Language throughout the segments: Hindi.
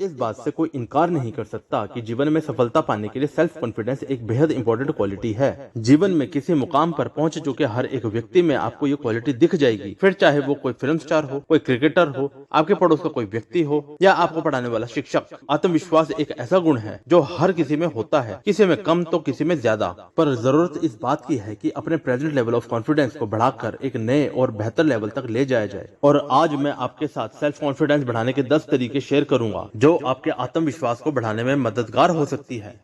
इस बात से कोई इनकार नहीं कर सकता कि जीवन में सफलता पाने के लिए सेल्फ कॉन्फिडेंस एक बेहद इंपॉर्टेंट क्वालिटी है। जीवन में किसी मुकाम पर पहुंच चुके हर एक व्यक्ति में आपको ये क्वालिटी दिख जाएगी, फिर चाहे वो कोई फिल्म स्टार हो, कोई क्रिकेटर हो, आपके पड़ोस का कोई व्यक्ति हो या आपको पढ़ाने वाला शिक्षक। आत्मविश्वास एक ऐसा गुण है जो हर किसी में होता है, किसी में कम तो किसी में ज्यादा, पर जरूरत इस बात की है कि अपने प्रेजेंट लेवल ऑफ कॉन्फिडेंस को बढ़ाकर एक नए और बेहतर लेवल तक ले जाया जाए। और आज मैं आपके साथ सेल्फ कॉन्फिडेंस बढ़ाने के 10 तरीके शेयर करूंगा जो आपके आत्मविश्वास को बढ़ाने में मददगार हो सकती है।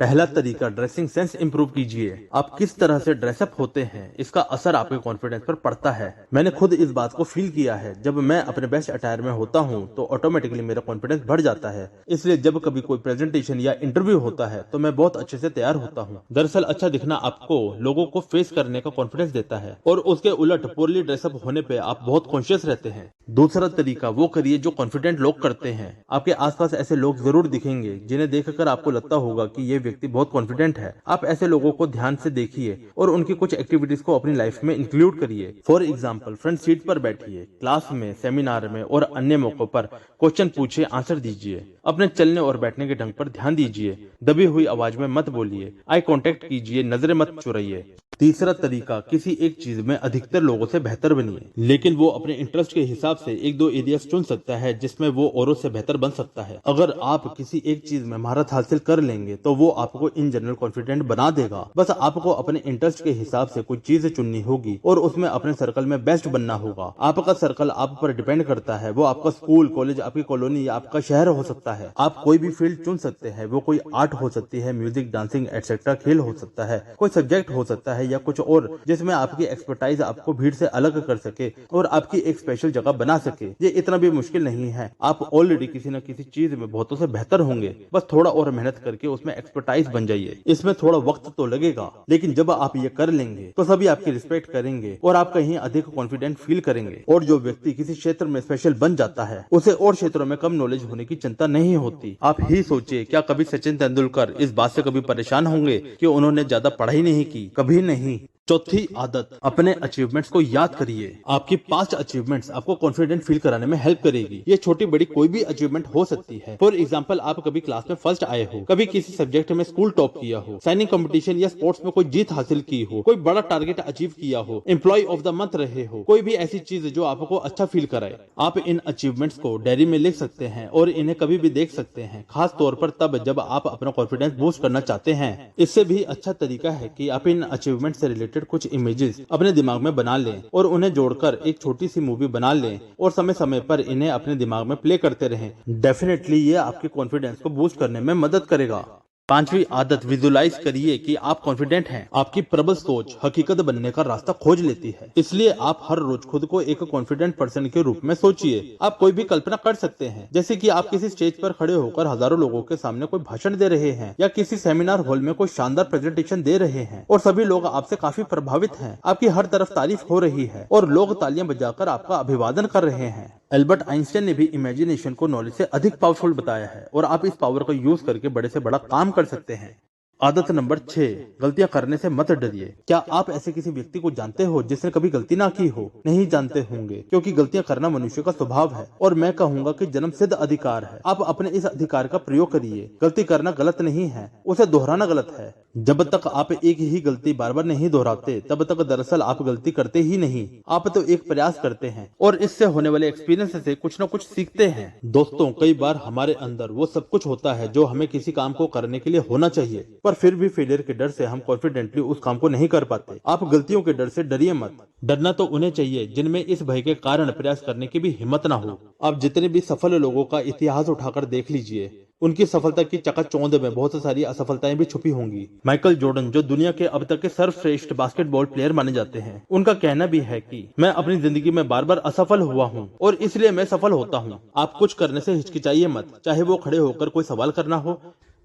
पहला तरीका, ड्रेसिंग सेंस इंप्रूव कीजिए। आप किस तरह से ड्रेसअप होते हैं इसका असर आपके कॉन्फिडेंस पर पड़ता है। मैंने खुद इस बात को फील किया है। जब मैं अपने बेस्ट अटायर में होता हूं तो ऑटोमेटिकली मेरा कॉन्फिडेंस बढ़ जाता है। इसलिए जब कभी कोई प्रेजेंटेशन या इंटरव्यू होता है तो मैं बहुत अच्छे से तैयार होता हूं। दरअसल अच्छा दिखना आपको लोगों को फेस करने का कॉन्फिडेंस देता है और उसके उलट पोरली ड्रेसअप होने पे आप बहुत कॉन्शियस रहते हैं। दूसरा तरीका, वो करिए जो कॉन्फिडेंट लोग करते हैं। आपके आसपास ऐसे लोग जरूर दिखेंगे जिन्हें देखकर आपको लगता होगा कि ये व्यक्ति बहुत कॉन्फिडेंट है। आप ऐसे लोगों को ध्यान से देखिए और उनकी कुछ एक्टिविटीज को अपनी लाइफ में इंक्लूड करिए। फॉर एग्जाम्पल, फ्रंट सीट पर बैठिए, क्लास में, सेमिनार में और अन्य मौकों पर क्वेश्चन पूछिए, आंसर दीजिए। अपने चलने और बैठने के ढंग पर ध्यान दीजिए। दबी हुई आवाज में मत बोलिए, आई कांटेक्ट कीजिए, नजरें मत चुराइए। तीसरा तरीका, किसी एक चीज में अधिकतर लोगों से बेहतर बनिए, लेकिन वो अपने इंटरेस्ट के हिसाब से एक दो एरियाज चुन सकता है जिसमें वो औरों से बेहतर बन सकता है। अगर आप किसी एक चीज में महारत हासिल कर लेंगे तो वो आपको इन जनरल कॉन्फिडेंट बना देगा। बस आपको अपने इंटरेस्ट के हिसाब से कुछ चीजें चुननी होगी और उसमें अपने सर्कल में बेस्ट बनना होगा। आपका सर्कल आप पर डिपेंड करता है। वो आपका स्कूल, कॉलेज, आपकी कॉलोनी या आपका शहर हो सकता है। आप कोई भी फील्ड चुन सकते हैं। वो कोई आर्ट हो सकती है, म्यूजिक, डांसिंग एटसेट्रा, खेल हो सकता है, कोई सब्जेक्ट हो सकता है या कुछ और जिसमें आपकी एक्सपर्टाइज आपको भीड़ से अलग कर सके और आपकी एक स्पेशल जगह बना सके। ये इतना भी मुश्किल नहीं है। आप ऑलरेडी किसी न किसी चीज में बहुतों से बेहतर होंगे। बस थोड़ा और मेहनत करके उसमें एक्सपर्टाइज बन जाइए। इसमें थोड़ा वक्त तो लगेगा, लेकिन जब आप ये कर लेंगे तो सभी आपकी रिस्पेक्ट करेंगे और आप कहीं अधिक कॉन्फिडेंट फील करेंगे। और जो व्यक्ति किसी क्षेत्र में स्पेशल बन जाता है उसे और क्षेत्रों में कम नॉलेज होने की चिंता नहीं होती। आप ही सोचिए, क्या कभी सचिन तेंदुलकर इस बात से कभी परेशान होंगे कि उन्होंने ज्यादा पढ़ाई नहीं की? कभी नहीं। चौथी आदत, अपने अचीवमेंट्स को याद करिए। आपकी पास्ट अचीवमेंट्स आपको कॉन्फिडेंट फील कराने में हेल्प करेगी। ये छोटी बड़ी कोई भी अचीवमेंट हो सकती है। फॉर एग्जांपल, आप कभी क्लास में फर्स्ट आए हो, कभी किसी सब्जेक्ट में स्कूल टॉप किया हो, साइनिंग कंपटीशन या स्पोर्ट्स में कोई जीत हासिल की हो, कोई बड़ा टारगेट अचीव किया हो, एम्प्लॉय ऑफ द मंथ रहे हो, कोई भी ऐसी चीज जो आपको अच्छा फील कराए। आप इन अचीवमेंट्स को डायरी में लिख सकते हैं और इन्हें कभी भी देख सकते हैं, खास तौर पर तब जब आप अपना कॉन्फिडेंस बूस्ट करना चाहते हैं। इससे भी अच्छा तरीका है कि आप इन अचीवमेंट से रिलेटेड कुछ इमेजेस अपने दिमाग में बना लें और उन्हें जोड़कर एक छोटी सी मूवी बना लें और समय समय पर इन्हें अपने दिमाग में प्ले करते रहें। डेफिनेटली ये आपके कॉन्फिडेंस को बूस्ट करने में मदद करेगा। पांचवी आदत, विजुलाइज करिए कि आप कॉन्फिडेंट हैं। आपकी प्रबल सोच हकीकत बनने का रास्ता खोज लेती है। इसलिए आप हर रोज खुद को एक कॉन्फिडेंट पर्सन के रूप में सोचिए। आप कोई भी कल्पना कर सकते हैं, जैसे कि आप किसी स्टेज पर खड़े होकर हजारों लोगों के सामने कोई भाषण दे रहे हैं या किसी सेमिनार हॉल में कोई शानदार प्रेजेंटेशन दे रहे हैं और सभी लोग आपसे काफी प्रभावित हैं। आपकी हर तरफ तारीफ हो रही है और लोग तालियां बजाकर आपका अभिवादन कर रहे हैं। एल्बर्ट आइंस्टाइन ने भी इमेजिनेशन को नॉलेज से अधिक पावरफुल बताया है और आप इस पावर का यूज करके बड़े से बड़ा काम कर सकते हैं। आदत नंबर 6, गलतियां करने से मत डरिए। क्या आप ऐसे किसी व्यक्ति को जानते हो जिसने कभी गलती ना की हो? नहीं जानते होंगे, क्योंकि गलतियां करना मनुष्य का स्वभाव है और मैं कहूंगा कि जन्मसिद्ध अधिकार है। आप अपने इस अधिकार का प्रयोग करिए। गलती करना गलत नहीं है, उसे दोहराना गलत है। जब तक आप एक ही गलती बार बार नहीं दोहराते तब तक दरअसल आप गलती करते ही नहीं। आप तो एक प्रयास करते हैं और इससे होने वाले एक्सपीरियंस से कुछ न कुछ सीखते हैं। दोस्तों, कई बार हमारे अंदर वो सब कुछ होता है जो हमें किसी काम को करने के लिए होना चाहिए, पर फिर भी फेलियर के डर से हम कॉन्फिडेंटली उस काम को नहीं कर पाते। आप गलतियों के डर से डरिए मत। डरना तो उन्हें चाहिए जिनमें इस भय के कारण प्रयास करने की भी हिम्मत ना हो। आप जितने भी सफल लोगों का इतिहास उठाकर देख लीजिए, उनकी सफलता की चकाचौंध में बहुत सारी असफलताएं भी छुपी होंगी। माइकल जॉर्डन, जो दुनिया के अब तक के सर्वश्रेष्ठ बास्केटबॉल प्लेयर माने जाते हैं, उनका कहना भी है कि मैं अपनी जिंदगी में बार बार असफल हुआ हूं और इसलिए मैं सफल होता हूं। आप कुछ करने से हिचकिचाइए मत, चाहे वो खड़े होकर कोई सवाल करना हो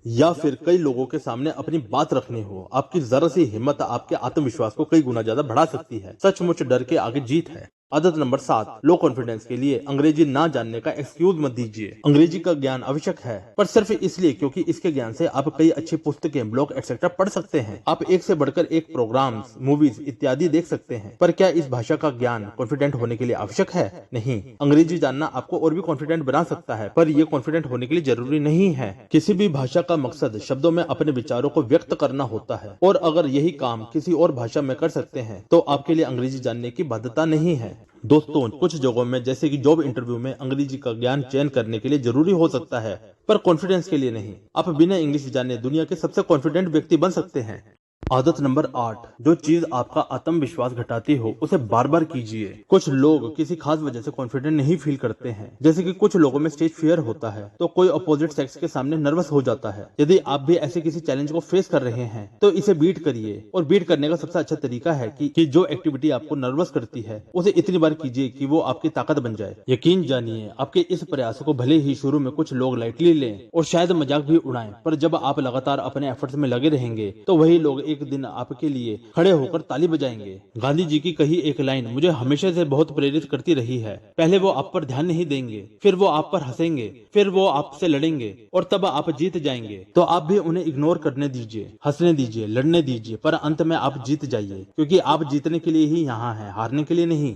या फिर कई लोगों के सामने अपनी बात रखनी हो। आपकी जरा सी हिम्मत आपके आत्मविश्वास को कई गुना ज्यादा बढ़ा सकती है। सचमुच डर के आगे जीत है। आदत नंबर 7, लो कॉन्फिडेंस के लिए अंग्रेजी ना जानने का एक्सक्यूज मत दीजिए। अंग्रेजी का ज्ञान आवश्यक है, पर सिर्फ इसलिए क्योंकि इसके ज्ञान से आप कई अच्छी पुस्तकें, ब्लॉग एक्सेट्रा पढ़ सकते हैं। आप एक से बढ़कर एक प्रोग्राम्स, मूवीज इत्यादि देख सकते हैं, पर क्या इस भाषा का ज्ञान कॉन्फिडेंट होने के लिए आवश्यक है? नहीं। अंग्रेजी जानना आपको और भी कॉन्फिडेंट बना सकता है, पर यह कॉन्फिडेंट होने के लिए जरूरी नहीं है। किसी भी भाषा का मकसद शब्दों में अपने विचारों को व्यक्त करना होता है, और अगर यही काम किसी और भाषा में कर सकते हैं तो आपके लिए अंग्रेजी जानने की बाध्यता नहीं है। दोस्तों, कुछ जगहों में जैसे कि जॉब इंटरव्यू में अंग्रेजी का ज्ञान चयन करने के लिए जरूरी हो सकता है, पर कॉन्फिडेंस के लिए नहीं। आप बिना इंग्लिश जाने दुनिया के सबसे कॉन्फिडेंट व्यक्ति बन सकते हैं। आदत नंबर 8, जो चीज आपका आत्मविश्वास घटाती हो उसे बार बार कीजिए। कुछ लोग किसी खास वजह से कॉन्फिडेंट नहीं फील करते हैं, जैसे कि कुछ लोगों में स्टेज फियर होता है, तो कोई अपोजिट सेक्स के सामने नर्वस हो जाता है। यदि आप भी ऐसे किसी चैलेंज को फेस कर रहे हैं तो इसे बीट करिए, और बीट करने का सबसे अच्छा तरीका है कि जो एक्टिविटी आपको नर्वस करती है उसे इतनी बार कीजिए कि वो आपकी ताकत बन जाए। यकीन जानिए, आपके इस प्रयास को भले ही शुरू में कुछ लोग लाइटली लें और शायद मजाक भी उड़ाएं, पर जब आप लगातार अपने एफर्ट्स में लगे रहेंगे तो वही लोग एक दिन आपके लिए खड़े होकर ताली बजाएंगे। गांधी जी की कही एक लाइन मुझे हमेशा से बहुत प्रेरित करती रही है, पहले वो आप पर ध्यान नहीं देंगे, फिर वो आप पर हंसेंगे, फिर वो आपसे लड़ेंगे, और तब आप जीत जाएंगे। तो आप भी उन्हें इग्नोर करने दीजिए, हंसने दीजिए, लड़ने दीजिए, पर अंत में आप जीत जाइए, क्योंकि आप जीतने के लिए ही यहाँ हैं, हारने के लिए नहीं।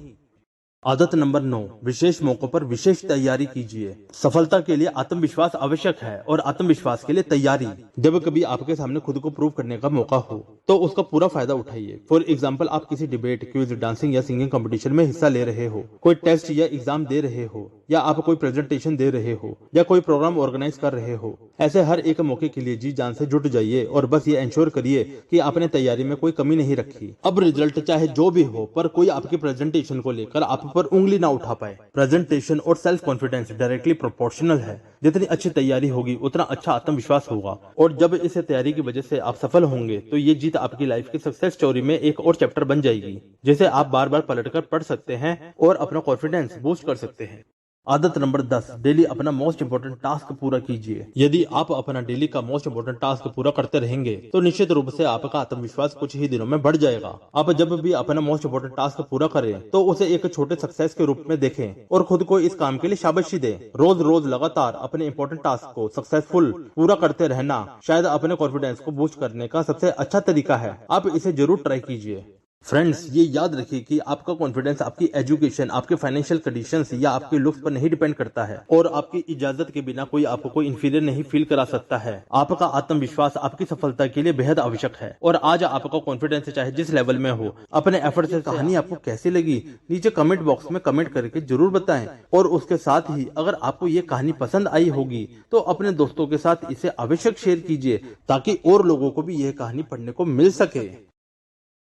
आदत नंबर 9, विशेष मौकों पर विशेष तैयारी कीजिए। सफलता के लिए आत्मविश्वास आवश्यक है, और आत्मविश्वास के लिए तैयारी। जब कभी आपके सामने खुद को प्रूव करने का मौका हो तो उसका पूरा फायदा उठाइए। फॉर एग्जाम्पल, आप किसी डिबेट, क्विज, डांसिंग या सिंगिंग कंपटीशन में हिस्सा ले रहे हो, कोई टेस्ट या एग्जाम दे रहे हो, या आप कोई प्रेजेंटेशन दे रहे हो, या कोई प्रोग्राम ऑर्गेनाइज कर रहे हो। ऐसे हर एक मौके के लिए जी जान से जुट जाइए, और बस ये इंश्योर करिए कि आपने तैयारी में कोई कमी नहीं रखी। अब रिजल्ट चाहे जो भी हो, पर कोई आपकी प्रेजेंटेशन को लेकर आप पर उंगली ना उठा पाए। प्रेजेंटेशन और सेल्फ कॉन्फिडेंस डायरेक्टली प्रोपोर्शनल है। जितनी अच्छी तैयारी होगी उतना अच्छा आत्मविश्वास होगा, और जब इस तैयारी की वजह से आप सफल होंगे तो ये जीत आपकी लाइफ की सक्सेस स्टोरी में एक और चैप्टर बन जाएगी, जिसे आप बार बार पलटकर पढ़ सकते हैं और अपना कॉन्फिडेंस बूस्ट कर सकते हैं। आदत नंबर 10, डेली अपना मोस्ट इंपोर्टेंट टास्क पूरा कीजिए। यदि आप अपना डेली का मोस्ट इंपोर्टेंट टास्क पूरा करते रहेंगे तो निश्चित रूप से आपका आत्मविश्वास कुछ ही दिनों में बढ़ जाएगा। आप जब भी अपना मोस्ट इंपोर्टेंट टास्क पूरा करें तो उसे एक छोटे सक्सेस के रूप में देखें, और खुद को इस काम के लिए शाबाशी दें। रोज रोज लगातार अपने इंपोर्टेंट टास्क को सक्सेसफुल पूरा करते रहना शायद अपने कॉन्फिडेंस को बूस्ट करने का सबसे अच्छा तरीका है। आप इसे जरूर ट्राई कीजिए। फ्रेंड्स, ये याद रखिए कि आपका कॉन्फिडेंस आपकी एजुकेशन, आपके फाइनेंशियल कंडीशंस या आपके लुक्स पर नहीं डिपेंड करता है, और आपकी इजाजत के बिना कोई आपको कोई इंफीरियर नहीं फील करा सकता है। आपका आत्मविश्वास आपकी सफलता के लिए बेहद आवश्यक है, और आज आपका कॉन्फिडेंस चाहे जिस लेवल में हो, अपने एफर्ट से कहानी आपको कैसी लगी नीचे कमेंट बॉक्स में कमेंट करके जरूर बताएं। और उसके साथ ही अगर आपको ये कहानी पसंद आई होगी तो अपने दोस्तों के साथ इसे आवश्यक शेयर कीजिए, ताकि और लोगों को भी यह कहानी पढ़ने को मिल सके।